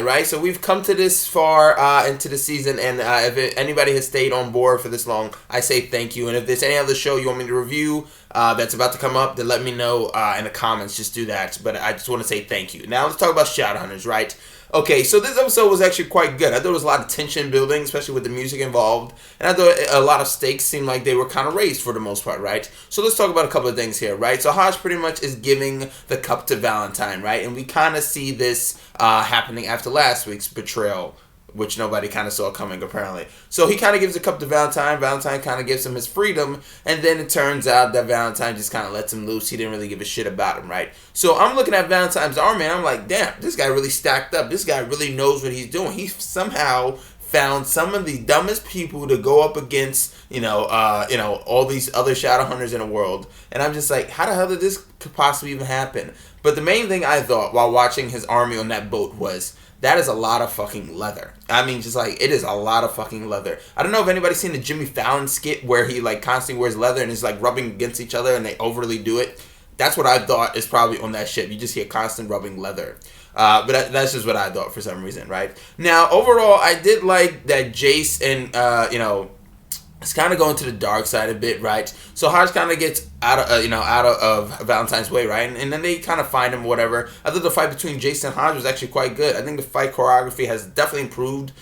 Right, so we've come to this far into the season, and if anybody has stayed on board for this long, I say thank you. And if there's any other show you want me to review that's about to come up, then let me know in the comments. Just do that. But I just want to say thank you. Now let's talk about Shadowhunters, right? Okay, so this episode was actually quite good. I thought there was a lot of tension building, especially with the music involved, and I thought a lot of stakes seemed like they were kind of raised for the most part, right? So let's talk about a couple of things here, right? So Hodge pretty much is giving the cup to Valentine, right? And we kind of see this happening after last week's betrayal, which nobody kind of saw coming, apparently. So he kind of gives the cup to Valentine. Valentine kind of gives him his freedom. And then it turns out that Valentine just kind of lets him loose. He didn't really give a shit about him, right? So I'm looking at Valentine's army, and I'm like, damn, this guy really stacked up. This guy really knows what he's doing. He somehow found some of the dumbest people to go up against, all these other Shadowhunters in the world. And I'm just like, how the hell did this possibly even happen? But the main thing I thought while watching his army on that boat was, that is a lot of fucking leather. I mean, just like, it is a lot of fucking leather. I don't know if anybody's seen the Jimmy Fallon skit where he like constantly wears leather and is like rubbing against each other and they overly do it. That's what I thought is probably on that ship. You just hear constant rubbing leather. But that's just what I thought for some reason, right? Now, overall, I did like that Jace and, it's kind of going to the dark side a bit, right? So Hodge kind of gets out of Valentine's way, right? And then they kind of find him, whatever. I thought the fight between Jason and Hodge was actually quite good. I think the fight choreography has definitely improved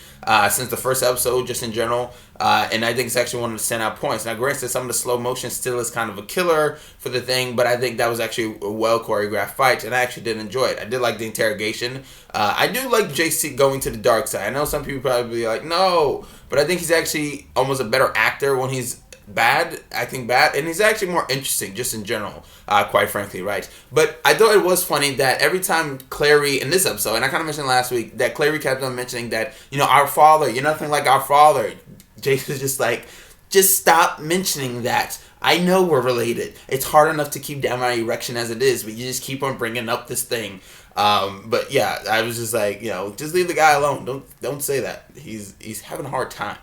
since the first episode, just in general. And I think it's actually one of the standout points. Now, granted, some of the slow motion still is kind of a killer for the thing, but I think that was actually a well choreographed fight, and I actually did enjoy it. I did like the interrogation. I do like JC going to the dark side. I know some people probably be like, no, but I think he's actually almost a better actor when he's acting bad, and he's actually more interesting just in general, quite frankly, right? But I thought it was funny that every time Clary, in this episode, and I kind of mentioned last week, that Clary kept on mentioning that, our father, you're nothing like our father. Jace was just like, just stop mentioning that. I know we're related. It's hard enough to keep down my erection as it is, but you just keep on bringing up this thing. But yeah, I was just like, just leave the guy alone. Don't say that. He's having a hard time.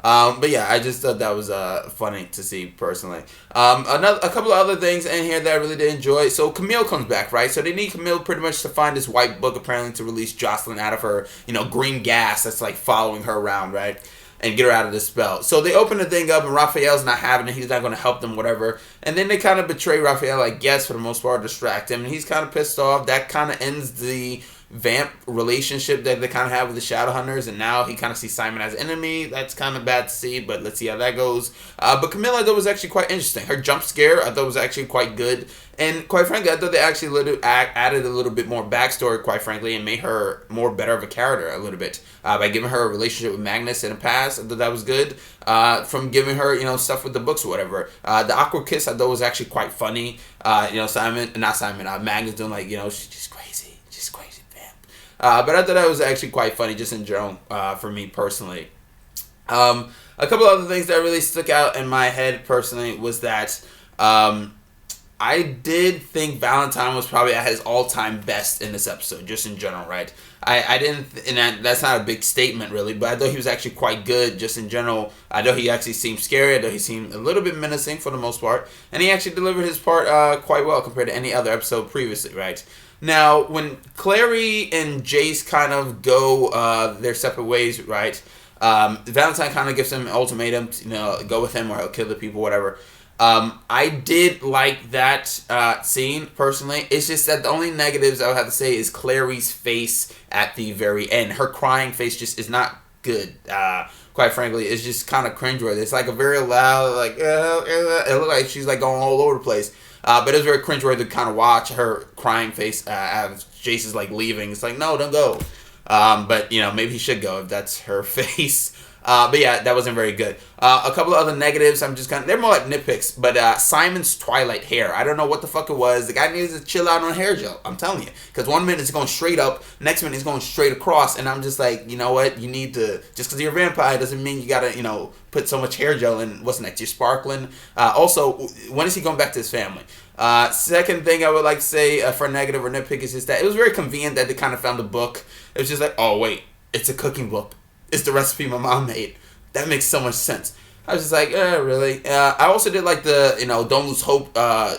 But yeah, I just thought that was funny to see personally. A couple of other things in here that I really did enjoy. So Camille comes back, right? So they need Camille pretty much to find this white book, apparently, to release Jocelyn out of her, green gas that's like following her around, right? And get her out of this spell. So they open the thing up, and Raphael's not having it. He's not going to help them, whatever. And then they kind of betray Raphael, I guess, for the most part, distract him. And he's kind of pissed off. That kind of ends the vamp relationship that they kind of have with the Shadowhunters, and now he kind of sees Simon as an enemy. That's kind of bad to see, but let's see how that goes. But Camilla, I thought was actually quite interesting. Her jump scare, I thought was actually quite good, and quite frankly, I thought they actually added a little bit more backstory, quite frankly, and made her more better of a character a little bit by giving her a relationship with Magnus in the past. I thought that was good. From giving her, stuff with the books or whatever. The awkward kiss, I thought was actually quite funny. Magnus doing like, she's crazy. But I thought that was actually quite funny, just in general, for me personally. A couple other things that really stuck out in my head personally was that I did think Valentine was probably at his all-time best in this episode, just in general, right? I didn't, and that's not a big statement really, but I thought he was actually quite good, just in general. I thought he actually seemed scary. I thought he seemed a little bit menacing for the most part, and he actually delivered his part quite well compared to any other episode previously, right? Now, when Clary and Jace kind of go their separate ways, right? Valentine kind of gives him an ultimatum, go with him or he'll kill the people, whatever. I did like that scene, personally. It's just that the only negatives I would have to say is Clary's face at the very end. Her crying face just is not good. Quite frankly, it's just kind of cringeworthy. It's like a very loud, like, it looked like she's like going all over the place. But it was very cringeworthy to kind of watch her crying face as Jace is like leaving. It's like, no, don't go. But maybe he should go if that's her face. But yeah, that wasn't very good. A couple of other negatives, they're more like nitpicks, but Simon's Twilight hair, I don't know what the fuck it was. The guy needs to chill out on hair gel, I'm telling you. Because one minute it's going straight up, next minute it's going straight across, and I'm just like, you know what, you need to, just because you're a vampire doesn't mean you gotta, put so much hair gel in, what's next, you're sparkling. Also, when is he going back to his family? Second thing I would like to say for negative or nitpick is just that it was very convenient that they kind of found a book. It was just like, oh wait, it's a cooking book. It's the recipe my mom made. That makes so much sense. I was just like, really? I also did like the, don't lose hope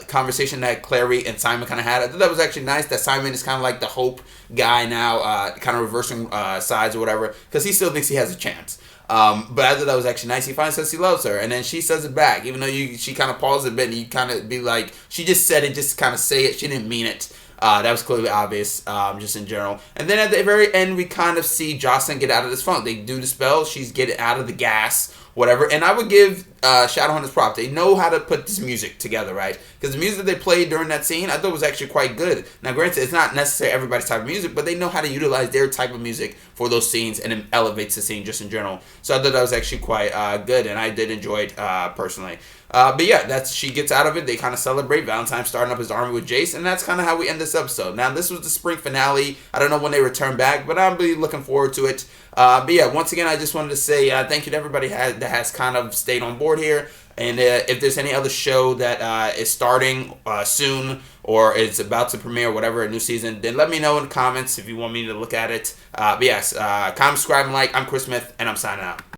conversation that Clary and Simon kind of had. I thought that was actually nice that Simon is kind of like the hope guy now, kind of reversing sides or whatever, because he still thinks he has a chance. But I thought that was actually nice. He finally says he loves her, and then she says it back, even though she kind of paused a bit, and you kind of be like, she just said it just to kind of say it. She didn't mean it. That was clearly obvious, just in general. And then at the very end, we kind of see Jocelyn get out of this funk. They do the spell. She's getting out of the gas, whatever. And I would give Shadowhunters props. They know how to put this music together, right? Because the music that they played during that scene, I thought was actually quite good. Now, granted, it's not necessarily everybody's type of music, but they know how to utilize their type of music for those scenes, and it elevates the scene just in general. So I thought that was actually quite good, and I did enjoy it personally. But yeah, she gets out of it. They kind of celebrate Valentine starting up his army with Jace, and that's kind of how we end this episode. Now, this was the spring finale. I don't know when they return back, but I'm really looking forward to it. But yeah, once again, I just wanted to say thank you to everybody that has kind of stayed on board here. And if there's any other show that is starting soon or it's about to premiere, whatever, a new season, then let me know in the comments if you want me to look at it. But yes, comment, subscribe, and like. I'm Chris Smith, and I'm signing out.